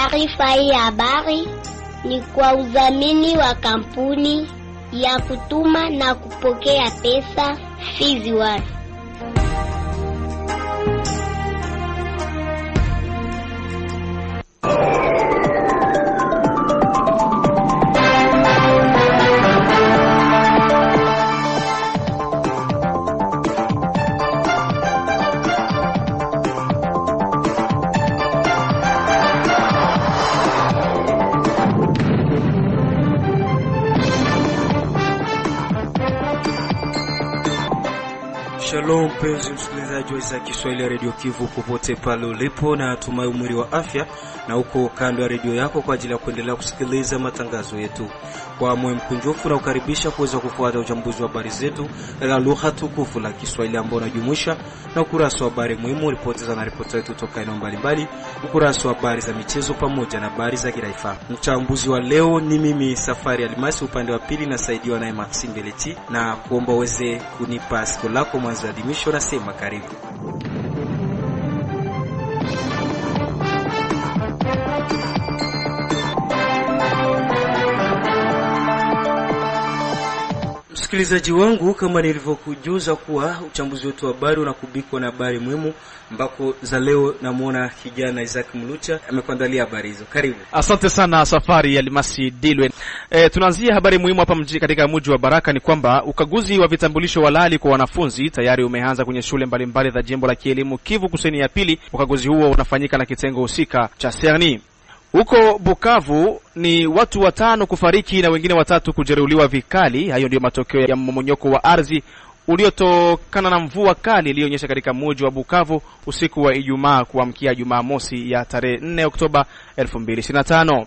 Taarifa hii habari ni kwa udhamini wa kampuni ya kutuma na kupokea pesa Fizi One. Shalom mpenzi msikilizaji wa idhaa Kiswahili ya Radio Kivu popote pale ulipo, na tumai umri wa afya na uko kando ya radio yako kwa ajili ya kuendelea kusikiliza matangazo yetu. Kwa moyo mkunjufu na ukaribisha kuweza kufuata uchambuzi wa habari zetu katika lugha tukufu la Kiswahili ambao unajumuisha na ukurasa wa habari muhimu, ripoti za ripoti zetu kutoka eneo mbalimbali, ukurasa wa habari za michezo pamoja na habari za kiraifa. Mchambuzi wa leo ni mimi Safari Almasi, upande wa pili nasaidiwa naye Maxime Beleti, na kuomba uweze kunipa sikio lako mwanzo hadi mwisho. Nasema karibu. Msikilizaji wangu, kama nilivyokujuza kuwa uchambuzi wetu wa habari unakubikwa na habari muhimu, ambako za leo namuona kijana Isaac Mulucha amekuandalia habari hizo. Karibu. Asante sana Safari Almasi Dilwe. Tunaanzia habari muhimu hapa katika mji wa Baraka ni kwamba ukaguzi wa vitambulisho halali kwa wanafunzi tayari umeanza kwenye shule mbalimbali za jimbo la kielimu Kivu Kusini ya pili. Ukaguzi huo unafanyika na kitengo husika cha Serni. Huko Bukavu ni watu 5 kufariki na wengine 3 kujeruhiwa vikali. Hayo ndio matokeo ya mmomonyoko wa ardhi uliotokana na mvua kali iliyonyesha katika mji wa Bukavu usiku wa Ijumaa kuamkia Jumamosi ya tarehe 4 Oktoba 2025.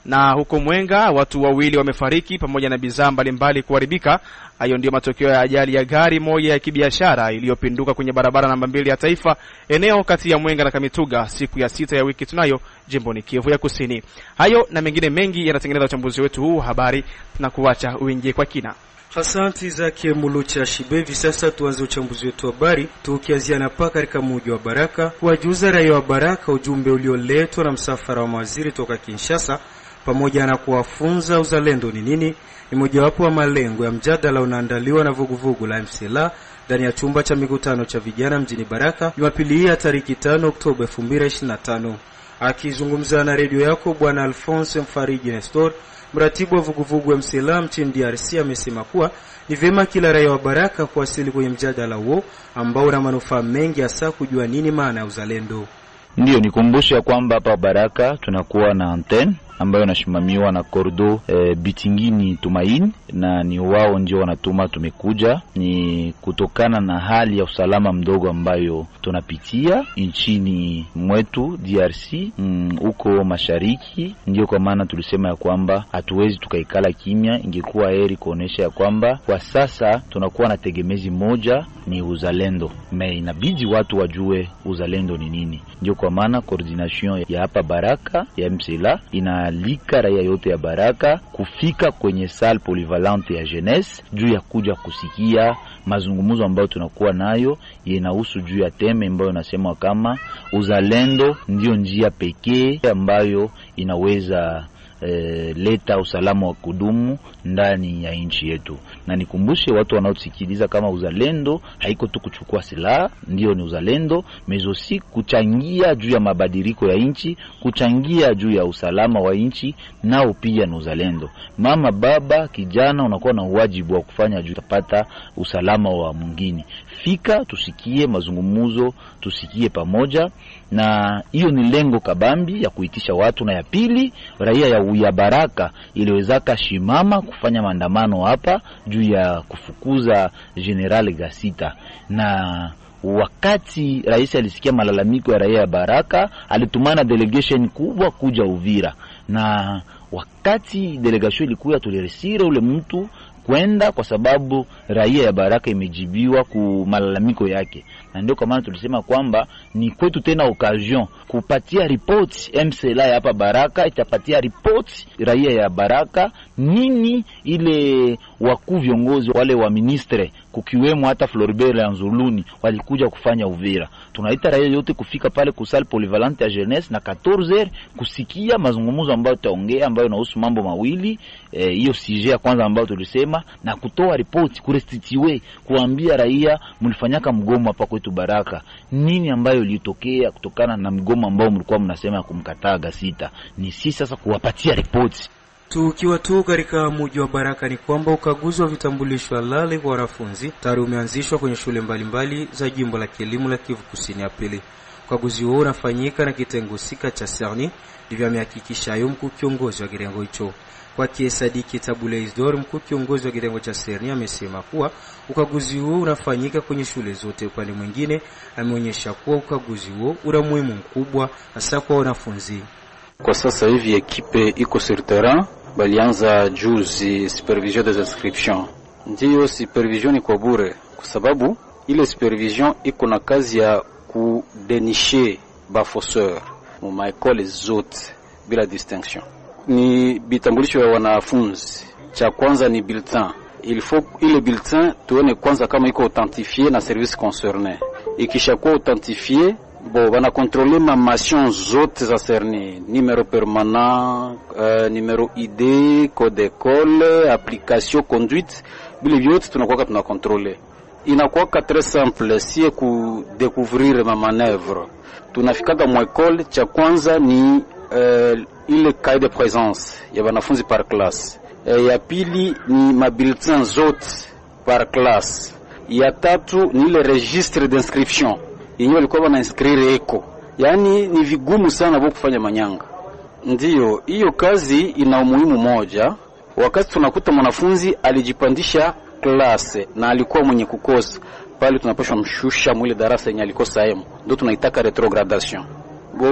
Na huko Mwenga watu 2 wamefariki pamoja na bidhaa mbalimbali kuharibika. Hayo ndio matokeo ya ajali ya gari moja ya kibiashara iliyopinduka kwenye barabara namba 2 ya taifa eneo kati ya Mwenga na Kamituga siku ya 6 ya wiki tunayo jimboni Kivu ya Kusini. Hayo na mengine mengi yanatengeneza uchambuzi wetu huu habari, na kuacha uingie kwa kina. Asante zake Mulucha Shibevi. Sasa tuanze uchambuzi wetu wa habari tukianzia na paka katika mji wa Baraka. Kuwajuza raia wa Baraka ujumbe ulioletwa na msafara wa mawaziri toka Kinshasa pamoja na kuwafunza uzalendo ni nini ni mojawapo wa malengo ya mjadala unaandaliwa na vuguvugu la MCLA ndani ya chumba cha mikutano cha vijana mjini Baraka Jumapili hii ya tariki 5 Oktoba 2025. Akizungumza na redio yako Bwana Alphonse Mfariji Nestor, mratibu wa vuguvugu MCLA mchini DRC, amesema kuwa ni vema kila raia wa Baraka kuwasili kwenye mjadala huo ambao una manufaa mengi, hasa kujua nini maana ya uzalendo. Ndio nikumbusha kwamba hapa Baraka tunakuwa na antenne ambayo inashimamiwa na Kordo Bitingini Tumaini, na ni wao ndio wanatuma tumekuja. Ni kutokana na hali ya usalama mdogo ambayo tunapitia nchini mwetu DRC huko mashariki. Ndio kwa maana tulisema ya kwamba hatuwezi tukaikala kimya. Ingekuwa heri kuonesha ya kwamba kwa sasa tunakuwa na tegemezi moja, ni uzalendo. Inabidi watu wajue uzalendo ni nini. Ndio kwa maana coordination ya hapa Baraka ya MCLA inaalika raia yote ya Baraka kufika kwenye salle polyvalente ya jeunesse juu ya kuja kusikia mazungumzo ambayo tunakuwa nayo yanahusu juu ya teme ambayo nasema kama uzalendo ndio njia pekee ambayo inaweza leta usalama wa kudumu ndani ya nchi yetu. Na nikumbushe watu wanaosikiliza kama uzalendo haiko tu kuchukua silaha, ndio ni uzalendo, mezosi kuchangia juu ya mabadiliko ya nchi, kuchangia juu ya usalama wa nchi, nao pia ni uzalendo. Mama, baba, kijana unakuwa na wajibu wa kufanya juu tapata usalama wa mwingine. Fika tusikie mazungumzo, tusikie pamoja, na hiyo ni lengo kabambi ya kuitisha watu. Na ya pili, raia ya Baraka iliwezaka shimama kufanya maandamano hapa juu ya kufukuza General Gasita. Na wakati rais alisikia malalamiko ya raia ya Baraka, alitumana delegation kubwa kuja Uvira, na wakati delegation ilikuwa tuliresire ule mtu kwenda kwa sababu raia ya Baraka imejibiwa ku malalamiko yake. Na ndio kwa maana tulisema kwamba ni kwetu tena occasion kupatia report MCLA hapa Baraka, itapatia report raia ya Baraka nini ile wakuu viongozi wale wa ministre kukiwemo hata Floribert Anzuluni walikuja kufanya Uvira. Tunaita raia yote kufika pale kusali polyvalente ya jeunesse na 14h kusikia mazungumzo ambayo tutaongea, ambayo inahusu mambo mawili, hiyo sujet ya kwanza ambayo tulisema, na kutoa report kurestitiwe, kuambia raia mlifanyaka mgomo hapa kwetu Baraka, nini ambayo ilitokea kutokana na mgomo ambao mlikuwa mnasema kumkataa Gasita. Ni sisi sasa kuwapatia report. Tukiwa tu katika mji wa Baraka ni kwamba ukaguzi wa vitambulisho halali kwa wanafunzi tayari umeanzishwa kwenye shule mbalimbali za jimbo la kielimu la Kivu Kusini ya pili. Ukaguzi huo unafanyika na kitengo sika cha Serni, ndivyo amehakikisha mkuu kiongozi wa kirengo hicho. Kwa Kiesadiki Tabule Isdor, mkuu kiongozi wa kirengo cha Serni, amesema kuwa ukaguzi huo unafanyika kwenye shule zote. Upande mwingine ameonyesha kuwa ukaguzi huo una muhimu mkubwa hasa kwa wanafunzi. Kwa sasa hivi ekipe iko sur terrain, balianza juzi supervision des inscriptions. Ndiyo supervision ni kwa bure, kwa sababu ile supervision iko na kazi ya kudenishe bafosseur mu maekole zote bila distinction. Ni bitambulisho ya wanafunzi. Cha kwanza ni bulletin. Il faut ile bulletin tuone kwanza kama iko authentifié na service concerné. Ikishakuwa authentifié, bana contrôler ma mation zote za Serni, numéro permanent, numéro ID, code d'école, application, conduite, bile vyote tunakuwa tuna contrôler. Inakuwa très simple si ku découvrir ma manœuvre. Tunafika kwa mwekole, cha kwanza ni ile cahier de présence ya wanafunzi par classe. Ya pili ni mabulletin zote par classe. Ya tatu ni ile registre d'inscription yenyewe walikuwa wanainscrire eko. Yaani ni vigumu sana wao kufanya manyanga. Ndiyo, hiyo kazi ina umuhimu moja. Wakati tunakuta mwanafunzi alijipandisha klase na alikuwa mwenye kukosa, pale tunapaswa mshusha mwile darasa yenye alikosa hemo. Ndio tunaitaka retrogradation.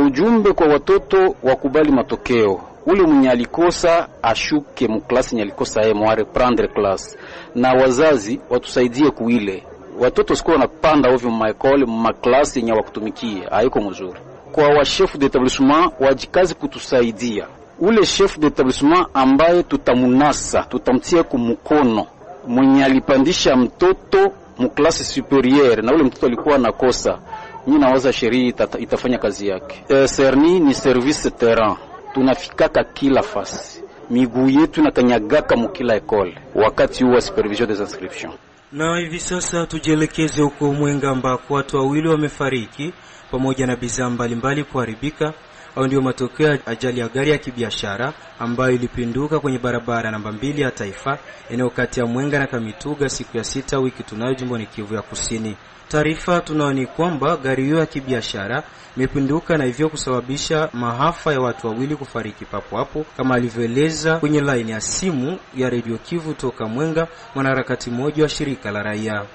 Ujumbe kwa watoto wakubali matokeo. Ule mwenye alikosa ashuke mklasi yenye alikosa hemo, reprendre classe. Na wazazi watusaidie kuile. Watoto sikuwa wanapanda ovyo maekole maklasi yenye wakutumikie, haiko mzuri. Kwa wa chef d'établissement wajikazi kutusaidia. Ule chef d'établissement ambaye tutamunasa, tutamtia kumkono mwenye alipandisha mtoto mklasi supérieure na ule mtoto alikuwa nakosa, mimi nawaza sheria itafanya kazi yake. Serni ni service terrain. Tunafikaka kila fasi. Miguu yetu inakanyagaka mkila ekole wakati wa supervision des inscriptions. Na hivi sasa tujielekeze huko Mwenga ambako watu wawili wamefariki pamoja na bidhaa mbalimbali kuharibika. Au ndio matokeo ya ajali ya gari ya kibiashara ambayo ilipinduka kwenye barabara namba 2 ya taifa eneo kati ya Mwenga na Kamituga siku ya 6 wiki tunayo jimboni Kivu ya Kusini. Taarifa tunaoni kwamba gari hiyo ya kibiashara imepinduka na hivyo kusababisha maafa ya watu wawili kufariki papo hapo, kama alivyoeleza kwenye line ya simu ya Radio Kivu toka Mwenga mwanaharakati mmoja wa shirika la raia.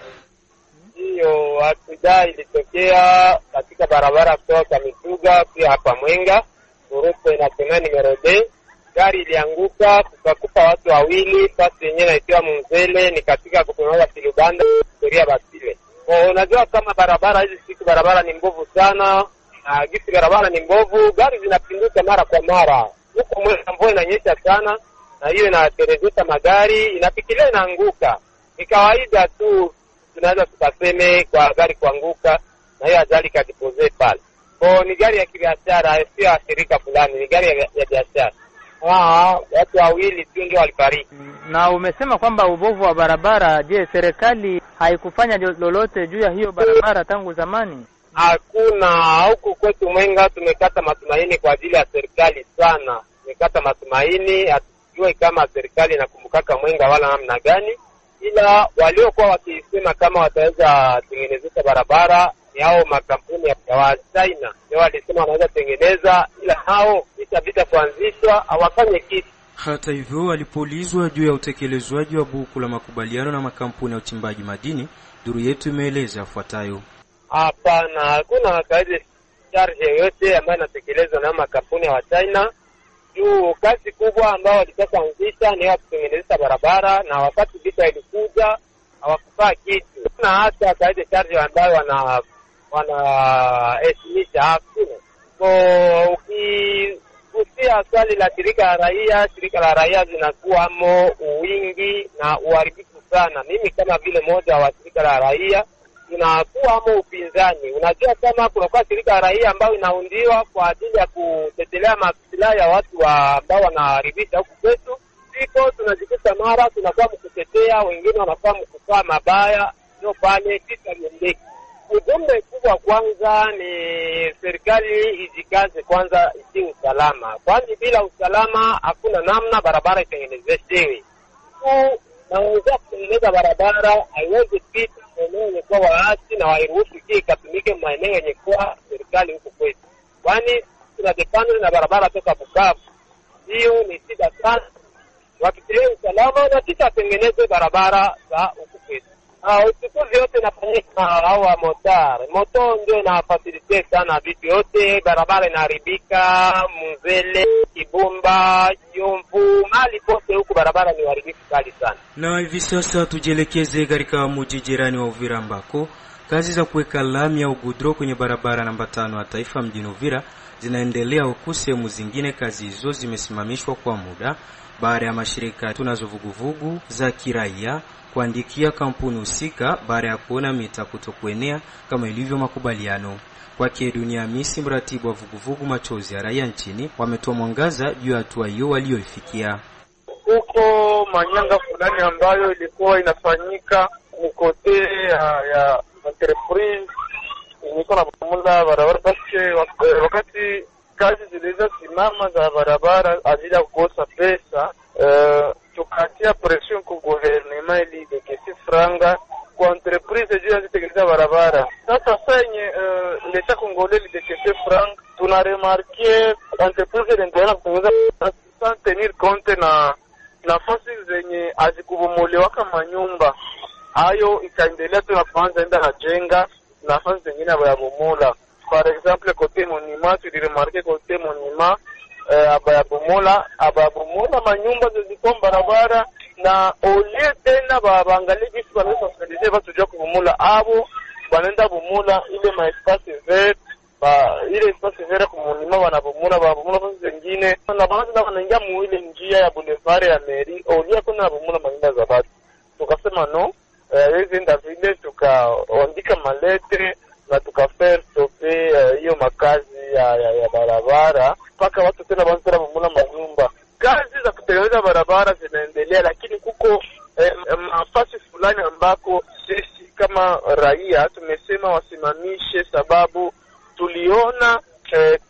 Hiyo akida ilitokea katika barabara kutoka Kamituga pia hapa Mwenga, route national numero 2. Gari ilianguka kukakupa watu wawili, basi yenyewe naitwa Mzele ni katika kutoka Kilubanda historia Basile. Unajua kama barabara hizi siku barabara ni mbovu sana, na gisi barabara ni mbovu, gari zinapinduka mara kwa mara. Huko Mwenga mvua inanyesha sana na hiyo inaterezesha magari, inapikilia inaanguka. Ni kawaida tu tunaweza tukaseme kwa gari kuanguka na hiyo ajali kadipose pale. Ni gari ya kibiashara, sio ya shirika fulani, ni gari ya biashara. Watu wawili tu ndio walifariki. Na umesema kwamba ubovu wa barabara, je, serikali haikufanya lolote juu ya hiyo barabara tangu zamani? Hakuna. Huku kwetu Mwenga tumekata matumaini kwa ajili ya serikali sana. Tumekata matumaini, hatujui kama serikali inakumbukaka Mwenga wala namna gani. Ila waliokuwa wakisema kama wataweza tengenezesha barabara ni hao makampuni ya China. Ndio walisema wanaweza tengeneza, ila hao itabidi kuanzishwa hawafanye kitu. Hata hivyo alipoulizwa juu ya utekelezwaji wa buku la makubaliano na makampuni ya uchimbaji madini, duru yetu imeeleza yafuatayo. Hapana, hakuna kazi charge yoyote ambayo inatekelezwa na makampuni ya China. Juu kazi kubwa ambao walitaka kuanzisha ni ya kutengeneza barabara, na wakati vita ilikuja hawakufaa kitu. Na hata kazi charge ambayo wana estimate hakuna. Ukigusia Kuzungumzia swali la shirika la raia zinakuwamo uwingi na uharibifu sana. Mimi kama vile moja wa shirika la raia tunakuwamo upinzani. Unajua kama kunakuwa shirika la raia ambayo inaundiwa kwa ajili ya kutetelea maslahi ya watu ambao wanaharibisha huku kwetu, siko tunajikuta mara tunakuwa mkutetea, wengine wanakuwa mkufaa mabaya, ndio pale kisa miendeki. Ujumbe kubwa kwanza ni serikali ijikaze kwanza isi usalama. Kwani bila usalama hakuna namna barabara itengenezeshewe. Naweza kutengeneza barabara haiwezi pita maeneo yenye kwa waasi na wairuhusu hii ikatumike maeneo yenye kwa serikali huko kwetu. Kwani tunadepende na barabara toka Bukavu. Hiyo ni shida sana. Wakitilia usalama na kisha tengeneze barabara za huko kwetu. Uchukuzi yote inafanyika hawa moto ndio inafasilite sana vitu yote, barabara inaharibika, Mzele, Kibumba, Yomvu, mali pote huku barabara ni uharibifu kali sana. Na hivi sasa tujielekeze katika mji jirani wa Uvira ambako kazi za kuweka lami au gudro kwenye barabara namba 5 ya taifa mjini Uvira zinaendelea, huku sehemu zingine kazi hizo zimesimamishwa kwa muda baada ya mashirika tunazo vuguvugu za kiraia kuandikia kampuni husika baada ya kuona mita kutokuenea kama ilivyo makubaliano. Kwake Dunia Hamisi, mratibu wa vuguvugu machozi ya raia nchini, wametoa mwangaza juu ya hatua hiyo walioifikia. Huko manyanga fulani ambayo ilikuwa inafanyika mkote ya entreprise niko na bumula barabara wakati kazi zilizo simama za barabara ajili ya kukosa pesa, tukatia pression kwa gouvernement ili dekesi franga kwa entreprise juu ya kutengeneza barabara. Sasa senye leta Congolais li dekesi franga, tuna remarquer entreprise inaendelea kutengeneza sans tenir compte na nafasi zenye azikubomolewa kama nyumba. Hayo ikaendelea tunapoanza enda na jenga nafasi zingine ya bomola. Par exemple côté monument, tu remarquer côté monument abayabomola manyumba zilikuwa barabara na olie tena baangalie jinsi wanaweza watu kubomola abo wanaenda bomola ile ma espace vert ile espace vert kwa monument wanabomola nafasi zingine na baadhi wanaingia mu ile njia ya boulevard ya mairie olie kuna bomola manyumba za watu. Tukasema no, hizi ndio vile tukaandika maletre na tukafer stope hiyo makazi ya barabara mpaka watu tena wanataka kumula manyumba. Kazi za kutengeneza barabara zinaendelea, lakini kuko nafasi fulani ambako sisi kama raia tumesema wasimamishe, sababu tuliona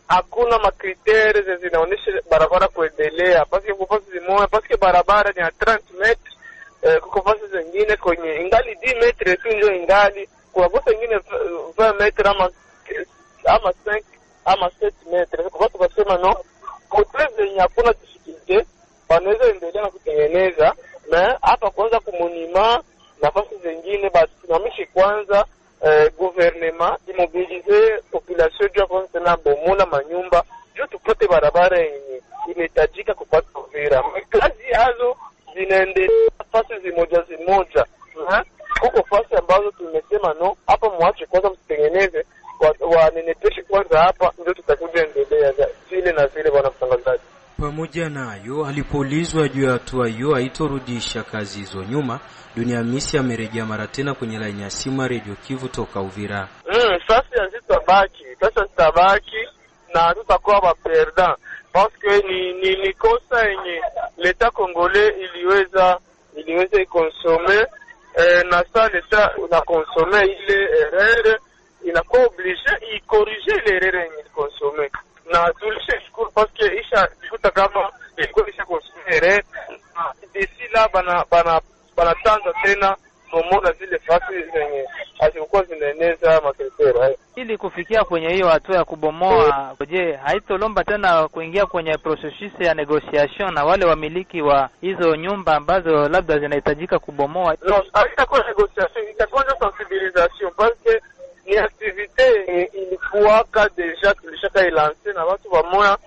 hakuna makriteri zinaonyesha barabara kuendelea. Basi kufasi zimoja, basi barabara ni ya 30 metri, kuko fasi zingine kwenye ingali 10 metri tu ndio ingali kwa kosa nyingine 20 metri ama 5 ama 7 metri. Kwa sababu tukasema no, kwa zenye hakuna difficulty wanaweza endelea na kutengeneza, na hapa kwanza kumonima nafasi zingine basi tunamishi kwanza gouvernement immobiliser population juu kwa tena bomola manyumba juu tupate barabara yenye imetajika kupata Uvira. Kazi hazo zinaendelea nafasi zimoja huko fasi ambazo tumesema no, hapa mwache kwanza msitengeneze, wanenepeshe kwanza hapa ndio tutakuja endelea vile na vile. Bwana mtangazaji, pamoja nayo alipoulizwa juu ya hatua hiyo haitorudisha kazi hizo nyuma, Dunia Hamisi amerejea mara tena kwenye laini ya simu Radio Kivu toka Uvira. Sasa zitabaki na tutakuwa ba perdant parce que ni kosa yenye leta Congolais iliweza ikonsome na ça leta una consommer ile erreur inakuwa obligé corriger ile erreur yenye consommer, na tulishukuru parce que isha kuta kama ilikuwa isha consommer erreur d'ici là bana tanza tena kumola zile fasi zenye hazikuwa zinaeneza makritera ili kufikia kwenye hiyo hatua ya kubomoa. Je, haitolomba tena kuingia kwenye processus ya negotiation na wale wamiliki wa hizo nyumba ambazo labda zinahitajika kubomoa? No, haitakuwa negotiation, itakuwa sensibilisation parce que ni activité ilikuwa deja tulishaka ilanse na watu wamoya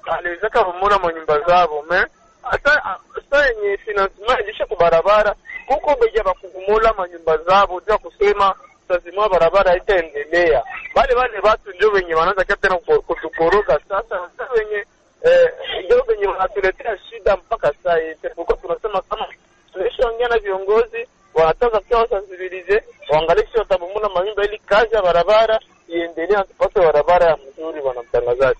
aliwezaka bomola manyumba zao, mais hata yenye financement ilisha kubarabara huko beja bakumola manyumba zao ndio kusema lazima barabara itaendelea. Wale watu ndio wenye wanaanza tena kutukoroga. Sasa wenye barabara iendelee, tupate barabara ya mzuri, bwana mtangazaji.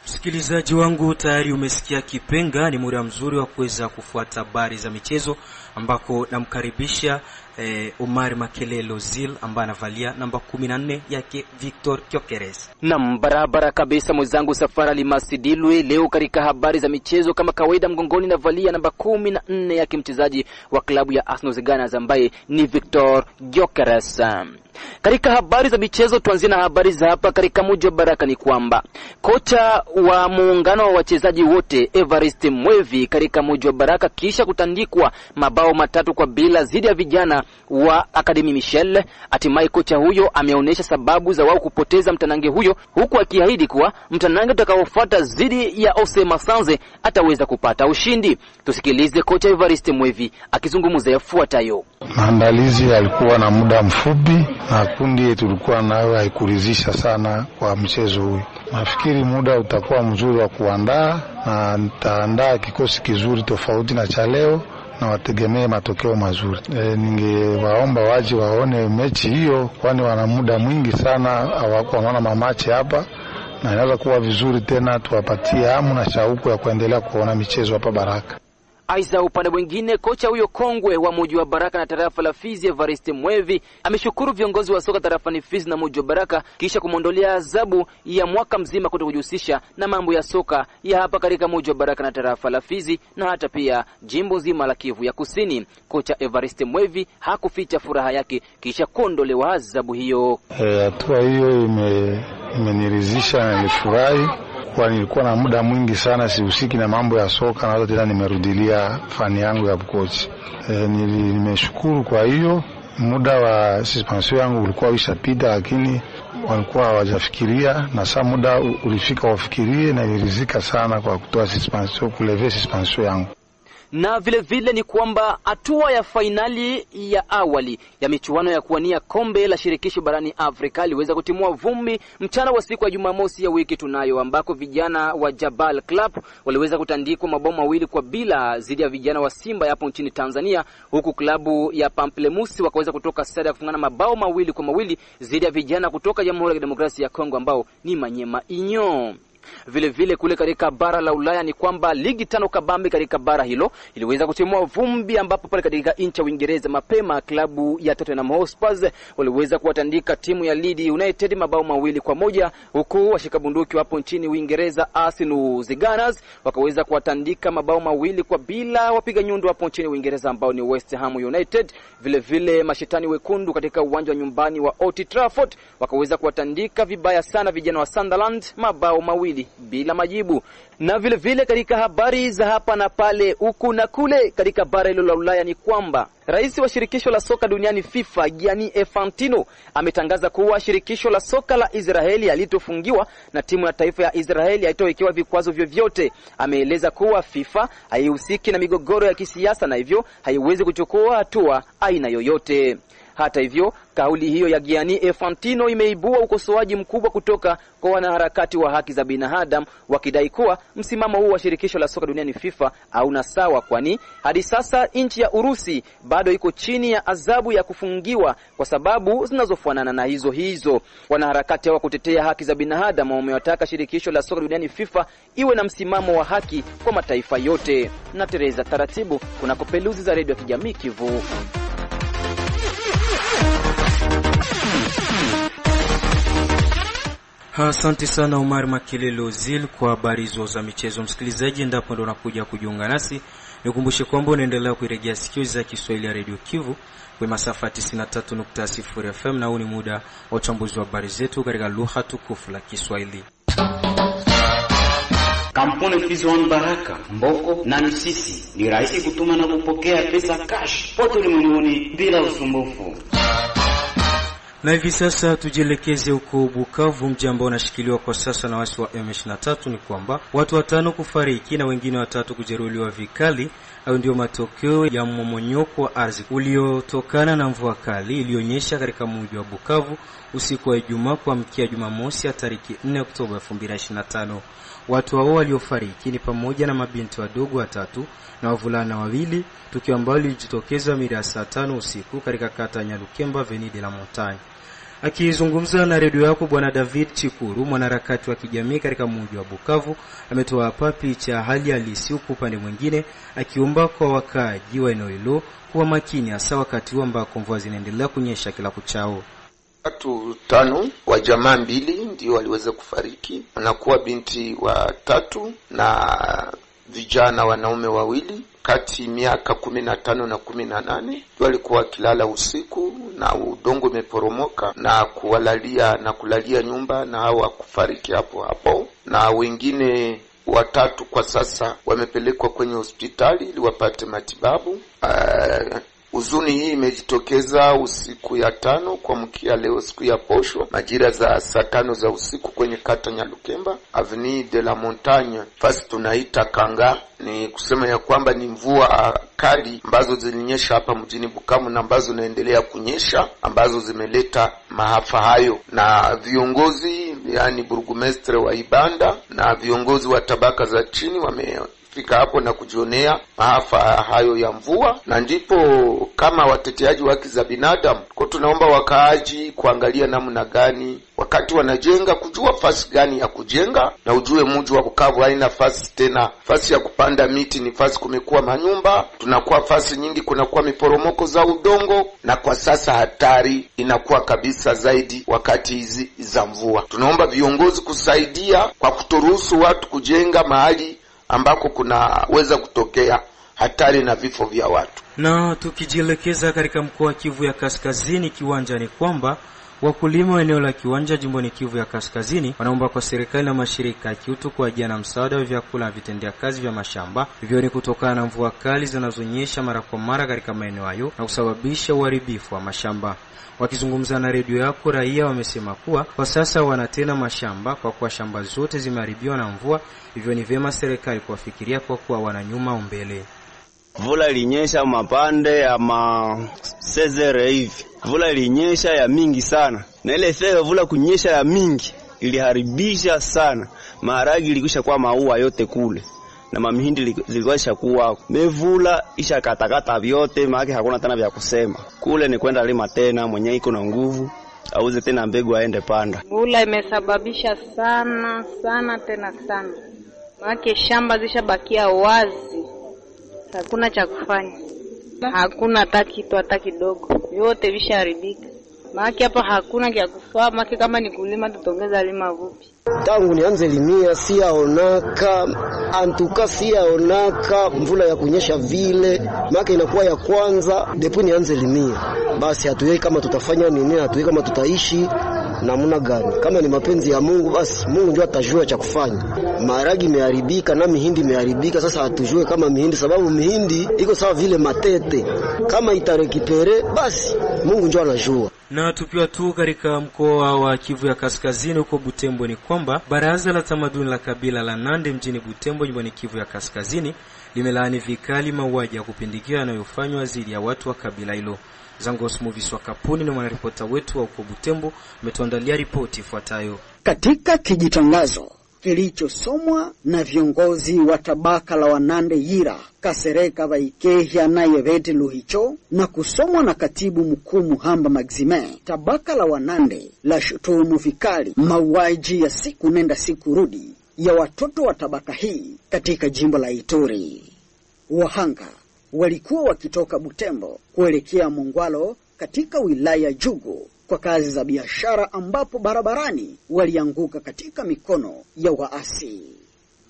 Msikilizaji wangu, tayari umesikia kipenga. Ni muda mzuri wa kuweza kufuata habari za michezo, ambako namkaribisha Omar Makelelo Zil ambaye anavalia namba 14 yake Victor Kyokeres. Naam, barabara kabisa mwenzangu Safari Masidilwe. Leo katika habari za michezo kama kawaida, mgongoni navalia namba 14 yake mchezaji wa klabu ya Arsenal Gunners ambaye ni Victor Kyokeres. Katika habari za michezo tuanzie na habari za hapa katika mji wa Baraka. Ni kwamba kocha wa muungano wa wachezaji wote Evariste Mwevi katika mji wa Baraka kisha kutandikwa mabao 3-0 dhidi ya vijana wa Academy Michel, hatimaye kocha huyo ameonyesha sababu za wao kupoteza mtanange huyo, huku akiahidi kuwa mtanange utakaofuata dhidi ya Ose Masanze ataweza kupata ushindi. Tusikilize kocha Evariste Mwevi akizungumza yafuatayo. Maandalizi yalikuwa na muda mfupi na kundi tulikuwa nayo haikuridhisha sana kwa mchezo huu. Nafikiri muda utakuwa mzuri wa kuandaa, na nitaandaa kikosi kizuri tofauti na cha leo na wategemee matokeo mazuri. Ningewaomba waje waone mechi hiyo, kwani wana muda mwingi sana hawakuwa wana mamachi hapa, na inaweza kuwa vizuri tena tuwapatie hamu na shauku ya kuendelea kuona michezo hapa Baraka. Aidha, upande mwingine kocha huyo kongwe wa mji wa Baraka na tarafa la Fizi Evariste Mwevi ameshukuru viongozi wa soka tarafani Fizi na mji wa Baraka kisha kumondolea adhabu ya mwaka mzima kutokujihusisha na mambo ya soka ya hapa katika mji wa Baraka na tarafa la Fizi na hata pia jimbo zima la Kivu ya Kusini. Kocha Evariste Mwevi hakuficha furaha yake kisha kuondolewa adhabu hiyo. Hatua hiyo imeniridhisha na nilifurahi, kwa nilikuwa na muda mwingi sana sihusiki na mambo ya soka, na hata tena nimerudilia fani yangu ya ukochi. Nimeshukuru kwa hiyo. Muda wa suspension yangu ulikuwa ushapita, lakini walikuwa hawajafikiria, na sasa muda ulifika wafikirie, na nilirizika sana kwa kutoa suspension, kuleve suspension yangu. Na vile ni kwamba hatua ya finali ya awali ya michuano ya kuwania kombe la shirikisho barani Afrika iliweza kutimua vumbi mchana wa siku ya Jumamosi ya wiki tunayo, ambako vijana wa Jabal Club waliweza kutandikwa mabao 2-0 dhidi ya vijana wa Simba hapo nchini Tanzania, huku klabu ya Pamplemusi wakaweza kutoka sare ya kufungana mabao 2-2 dhidi ya vijana kutoka Jamhuri ya Demokrasia ya Kongo ambao ni Manyema Inyo. Vile kule katika bara la Ulaya ni kwamba ligi 5 kabambi katika bara hilo iliweza kutimua vumbi, ambapo pale katika nchi ya Uingereza mapema klabu ya Tottenham Hotspur waliweza kuwatandika timu ya Leeds United mabao 2-1, huku washika bunduki hapo nchini Uingereza Arsenal Gunners wakaweza kuwatandika mabao 2-0 wapiga nyundo hapo nchini Uingereza ambao ni West Ham United. Vile mashetani wekundu katika uwanja wa nyumbani wa Old Trafford wakaweza kuwatandika vibaya sana vijana wa Sunderland mabao 2 bila majibu. Na vile katika habari za hapa na pale huku na kule katika bara hilo la Ulaya ni kwamba rais wa shirikisho la soka duniani FIFA Gianni Infantino ametangaza kuwa shirikisho la soka la Israeli halitofungiwa na timu ya taifa ya Israeli haitowekewa vikwazo vyovyote. Ameeleza kuwa FIFA haihusiki na migogoro ya kisiasa na hivyo haiwezi kuchukua hatua aina yoyote. Hata hivyo, kauli hiyo ya Gianni Infantino imeibua ukosoaji mkubwa kutoka kwa wanaharakati wa haki za binadamu, wakidai kuwa msimamo huu wa shirikisho la soka duniani FIFA hauna sawa, kwani hadi sasa nchi ya Urusi bado iko chini ya adhabu ya kufungiwa kwa sababu zinazofanana na hizo. Wanaharakati hao kutetea haki za binadamu wamewataka shirikisho la soka duniani FIFA iwe na msimamo wa haki kwa mataifa yote. Na Teresa Taratibu kuna kopeluzi za redio ya kijamii Kivu. Asante sana Omar Makelelo Zil kwa habari hizo za michezo. Msikilizaji, endapo ndo unakuja kujiunga nasi, nikukumbushe kwamba unaendelea kuiregea sikio za Kiswahili ya Radio Kivu kwa masafa 93.0 FM, na huu ni muda wa uchambuzi wa habari zetu katika lugha tukufu la Kiswahili. Kampuni Fizon Baraka, Mboko na Misisi ni rahisi kutuma na kupokea pesa cash pote ulimwenguni bila usumbufu. Na hivi sasa tujielekeze huko Bukavu, mji ambao unashikiliwa kwa sasa na wasi wa M23. Ni kwamba watu 5 kufariki na wengine 3 kujeruhiwa vikali. Hayo ndio matokeo ya mmomonyoko wa ardhi uliotokana na mvua kali iliyonyesha katika mji wa Bukavu usiku wa Ijumaa kuamkia Jumamosi ya tariki 4 Oktoba 2025. Watu hao waliofariki ni pamoja na mabinti wadogo 3 na wavulana 2, tukio ambalo lilijitokeza mida ya saa 5 usiku katika kata Nyalukemba Avenue de la Montagne. Akizungumza na redio yako, Bwana David Chikuru, mwanaharakati wa kijamii katika mji wa Bukavu, ametoa hapa picha ya hali halisi, huku upande mwingine akiomba kwa wakaaji wa eneo hilo kuwa makini, hasa wakati huu ambao mvua zinaendelea kunyesha kila kuchao. Watu 5 wa jamaa 2 ndio waliweza kufariki, wanakuwa binti 3 na vijana wanaume 2 kati miaka 15 na 18. Walikuwa wakilala usiku na udongo umeporomoka na kulalia nyumba, na hawa kufariki hapo, na wengine 3 kwa sasa wamepelekwa kwenye hospitali ili wapate matibabu. Huzuni hii imejitokeza usiku ya 5 kuamkia leo, siku ya posho, majira za saa 5 za usiku kwenye kata Nyalukemba Avenue de la Montagne, fasi tunaita Kanga. Ni kusema ya kwamba ni mvua kali ambazo zilinyesha hapa mjini Bukavu na ambazo naendelea kunyesha, ambazo zimeleta maafa hayo, na viongozi yani burgomestre wa Ibanda na viongozi wa tabaka za chini fika hapo na kujionea maafa hayo ya mvua. Na ndipo kama wateteaji wa haki za binadamu kwa tunaomba wakaaji kuangalia namna gani wakati wanajenga, kujua fasi gani ya kujenga, na ujue mji wa Bukavu haina fasi tena fasi ya kupanda miti, ni fasi kumekuwa manyumba, tunakuwa fasi nyingi kunakuwa miporomoko za udongo, na kwa sasa hatari inakuwa kabisa zaidi wakati hizi za mvua. Tunaomba viongozi kusaidia kwa kutoruhusu watu kujenga mahali ambako kunaweza kutokea hatari na vifo vya watu. Na tukijielekeza katika mkoa wa Kivu ya Kaskazini, Kiwanja, ni kwamba wakulima wa eneo la Kiwanja jimboni Kivu ya Kaskazini wanaomba kwa serikali na mashirika ya kiutu kuajia na msaada wa vyakula na vitendea kazi vya mashamba. Hivyo ni kutokana na mvua kali zinazonyesha mara kwa mara katika maeneo hayo na kusababisha uharibifu wa mashamba. Wakizungumza na redio yako, raia wamesema kuwa kwa sasa wana tena mashamba kwa kuwa shamba zote zimeharibiwa na mvua. Hivyo ni vyema serikali kuwafikiria kwa kuwa wana nyuma umbele. Vula ilinyesha mapande ya sezere hivi. Vula ilinyesha ya mingi sana. Na ile feo vula kunyesha ya mingi iliharibisha sana. Maharagi ilikwisha kwa maua yote kule. Na mamihindi zilikwisha kuwa. Mevula isha katakata vyote, maana hakuna tena vya kusema. Kule ni kwenda lima tena, mwenye iko na nguvu auze tena mbegu aende panda. Vula imesababisha sana tena sana. Maana shamba zishabakia wazi. Hakuna cha kufanya. Hakuna hata kitu hata kidogo. Yote vishaharibika. Maana hapa hakuna kia kufaa, maana kama ni kulima tutongeza lima vupi. Tangu nianze limia siaonaka, antuka siaonaka mvula ya kunyesha vile, maana inakuwa ya kwanza ndipo nianze limia. Basi hatujui kama tutafanya nini, hatujui kama tutaishi namna gani. Kama ni mapenzi ya Mungu, basi Mungu ndiye atajua cha kufanya. Maharagi imeharibika na mihindi imeharibika, sasa hatujue kama mihindi, sababu mihindi iko sawa vile matete. Kama itarekipere, basi Mungu ndiye anajua. Na tukiwa tu katika mkoa wa Kivu ya Kaskazini huko Butembo, ni kwamba baraza la tamaduni la kabila la Nande mjini Butembo jimboni Kivu ya Kaskazini limelaani vikali mauaji ya kupindikiwa yanayofanywa dhidi ya watu wa kabila hilo. Zangos Moviswa Kapuni na mwanaripota wetu wa huko Butembo umetuandalia ripoti ifuatayo. Katika kijitangazo kilichosomwa na viongozi wa tabaka la Wanande Yira, Kasereka Vaikehia na Yevete Luhicho na kusomwa na katibu mkuu Muhamba Maxime, tabaka la Wanande la shutumu vikali mauaji ya siku nenda siku rudi ya watoto wa tabaka hii katika jimbo la Ituri. Wahanga walikuwa wakitoka Butembo kuelekea Mongwalo katika wilaya Jugu kwa kazi za biashara, ambapo barabarani walianguka katika mikono ya waasi.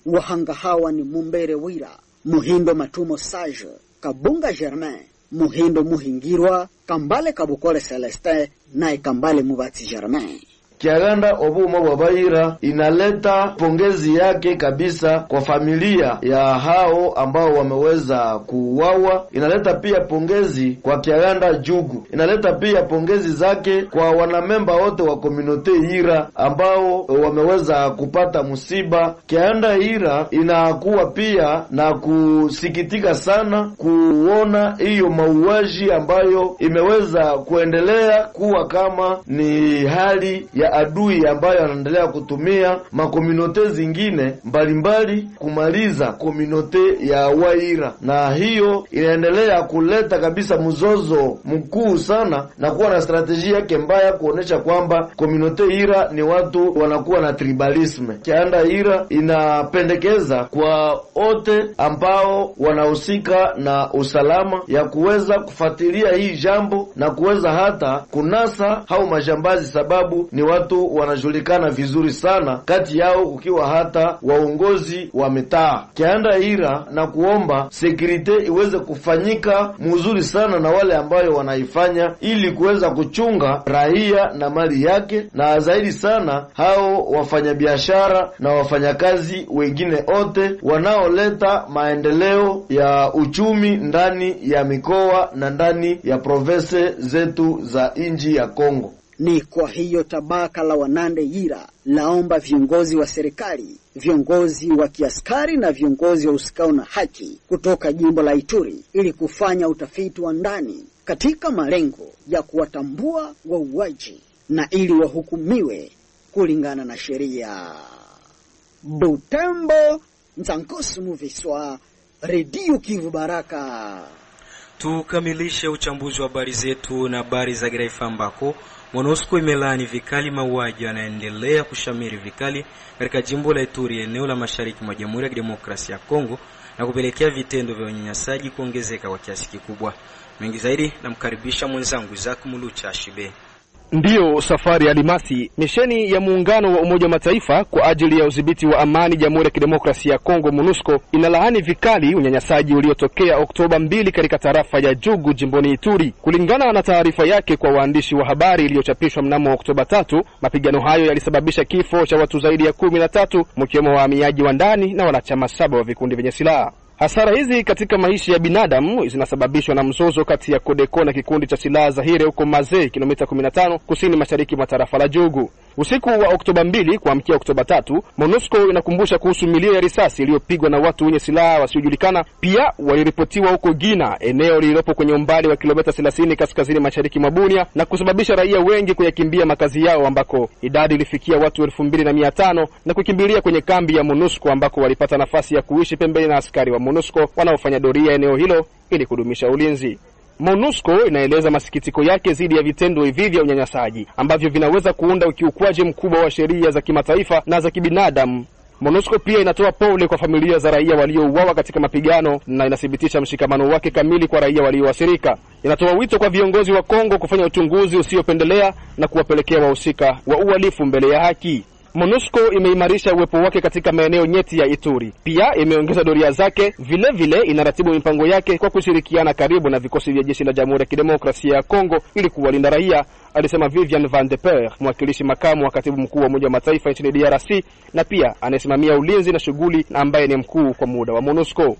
Wahanga hawa ni Mumbere Wira, Muhindo Matumo Sage, Kabunga Germain, Muhindo Muhingirwa, Kambale Kabukole Celeste na Kambale Mubati Germain. Kiaganda Obumo Wabaira inaleta pongezi yake kabisa kwa familia ya hao ambao wameweza kuuawa. Inaleta pia pongezi kwa Kiaganda Jugu. Inaleta pia pongezi zake kwa wanamemba wote wa community Ira ambao wameweza kupata msiba. Kiaganda Ira inakuwa pia na kusikitika sana kuona hiyo mauaji ambayo imeweza kuendelea kuwa kama ni hali ya adui ambayo anaendelea kutumia makomunote zingine mbalimbali kumaliza komunote ya Waira, na hiyo inaendelea kuleta kabisa mzozo mkuu sana na kuwa na strategia yake mbaya kuonesha kwamba komunote Ira ni watu wanakuwa na tribalisme. Kianda Ira inapendekeza kwa wote ambao wanahusika na usalama ya kuweza kufuatilia hii jambo na kuweza hata kunasa hao majambazi, sababu ni watu wanajulikana vizuri sana, kati yao kukiwa hata waongozi wa mitaa. Kianda Ira na kuomba sekurite iweze kufanyika mzuri sana na wale ambayo wanaifanya, ili kuweza kuchunga raia na mali yake, na zaidi sana hao wafanyabiashara na wafanyakazi wengine wote wanaoleta maendeleo ya uchumi ndani ya mikoa na ndani ya province zetu za nchi ya Kongo. Ni kwa hiyo tabaka la Wanande Yira laomba viongozi wa serikali, viongozi wa kiaskari na viongozi wa usikao na haki kutoka jimbo la Ituri ili kufanya utafiti wa ndani katika malengo ya kuwatambua wauaji na ili wahukumiwe kulingana na sheria. Butembo, Nzankosu Muviswa, Radio Kivu Baraka. Tukamilishe uchambuzi wa habari zetu na habari za Giraifa ambako MONUSCO imelaani vikali mauaji yanaendelea kushamiri vikali katika jimbo la Ituri, eneo la mashariki mwa Jamhuri ya Kidemokrasia ya Kongo, na kupelekea vitendo vya unyanyasaji kuongezeka kwa kiasi kikubwa. Mengi zaidi namkaribisha mwenzangu Zaku Mulucha Shibe. Ndiyo safari ya Limasi, misheni ya muungano wa Umoja wa Mataifa kwa ajili ya udhibiti wa amani Jamhuri ya Kidemokrasia ya Kongo MONUSCO inalaani vikali unyanyasaji uliotokea Oktoba 2 katika tarafa ya Jugu jimboni Ituri. Kulingana na taarifa yake kwa waandishi wa habari iliyochapishwa mnamo Oktoba 3, mapigano hayo yalisababisha kifo cha watu zaidi ya 13, mkiwemo wahamiaji wa ndani na wanachama 7 wa vikundi vyenye silaha. Hasara hizi katika maisha ya binadamu zinasababishwa na mzozo kati ya Kodeko na kikundi cha silaha Zaire huko Maze, kilomita 15 kusini mashariki mwa tarafa la Jugu. Usiku wa Oktoba 2 kuamkia Oktoba 3, MONUSCO inakumbusha kuhusu milio ya risasi iliyopigwa na watu wenye silaha wasiojulikana. Pia waliripotiwa huko Gina, eneo lililopo kwenye umbali wa kilomita 30 kaskazini mashariki mwa Bunia, na kusababisha raia wengi kuyakimbia makazi yao, ambako idadi ilifikia watu 2500 na kukimbilia kwenye kambi ya MONUSCO, ambako walipata nafasi ya kuishi pembeni na askari wa MONUSCO wanaofanya doria eneo hilo ili kudumisha ulinzi. MONUSCO inaeleza masikitiko yake dhidi ya vitendo hivi vya unyanyasaji ambavyo vinaweza kuunda ukiukwaji mkubwa wa sheria za kimataifa na za kibinadamu. MONUSCO pia inatoa pole kwa familia za raia waliouawa katika mapigano na inathibitisha mshikamano wake kamili kwa raia walioathirika. Inatoa wito kwa viongozi wa Kongo kufanya uchunguzi usiopendelea na kuwapelekea wahusika wa uhalifu mbele ya haki. MONUSCO imeimarisha uwepo wake katika maeneo nyeti ya Ituri. Pia imeongeza doria zake, vile inaratibu mipango yake kwa kushirikiana karibu na vikosi vya jeshi la Jamhuri ya Kidemokrasia ya Kongo ili kuwalinda raia, alisema Vivian Van de Per, mwakilishi makamu wa katibu mkuu wa Umoja wa Mataifa nchini DRC, na pia anayesimamia ulinzi na shughuli na ambaye ni mkuu kwa muda wa MONUSCO.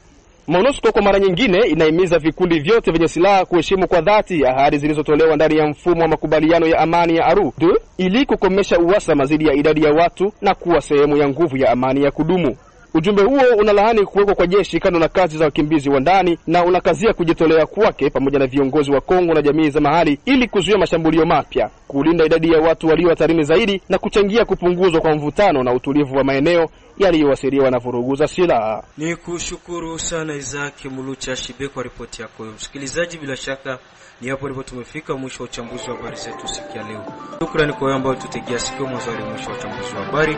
MONUSCO kwa mara nyingine inahimiza vikundi vyote vyenye silaha kuheshimu kwa dhati ahadi zilizotolewa ndani ya mfumo wa makubaliano ya amani ya Arusha ili kukomesha uhasama dhidi ya idadi ya watu na kuwa sehemu ya nguvu ya amani ya kudumu. Ujumbe huo unalaani kuwekwa kwa jeshi kando na kazi za wakimbizi wa ndani na unakazia kujitolea kwake pamoja na viongozi wa Kongo na jamii za mahali ili kuzuia mashambulio mapya, kulinda idadi ya watu walio hatarini zaidi na kuchangia kupunguzwa kwa mvutano na utulivu wa maeneo yaliyoathiriwa na vurugu za silaha. Ni kushukuru sana Isaac Mulucha Shibe kwa ripoti yako. Msikilizaji, bila shaka ni hapo ndipo tumefika mwisho wa uchambuzi wa habari zetu siku ya leo. Shukrani kwa wale ambao tutegea sikio mwanzo hadi mwisho wa uchambuzi wa habari,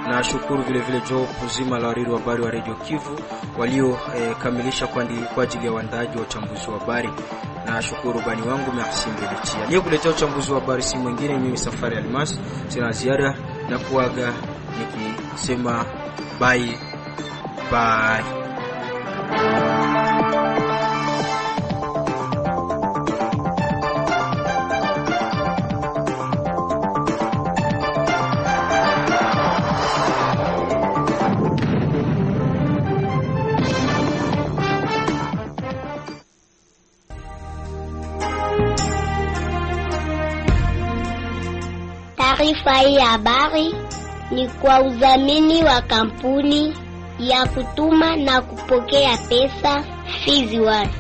na shukuru vile vile Joe kuzima la wariri wa habari wa Radio Kivu walio kamilisha kwa ajili ya waandaji wa uchambuzi wa habari, na shukuru bani wangu Merci Mbelichia. Leo kuletea uchambuzi wa habari si mwingine mimi Safari Almas, sina ziada na kuaga nikisema bye bye. Taarifa hii ya habari ni kwa udhamini wa kampuni ya kutuma na kupokea pesa Fizi One.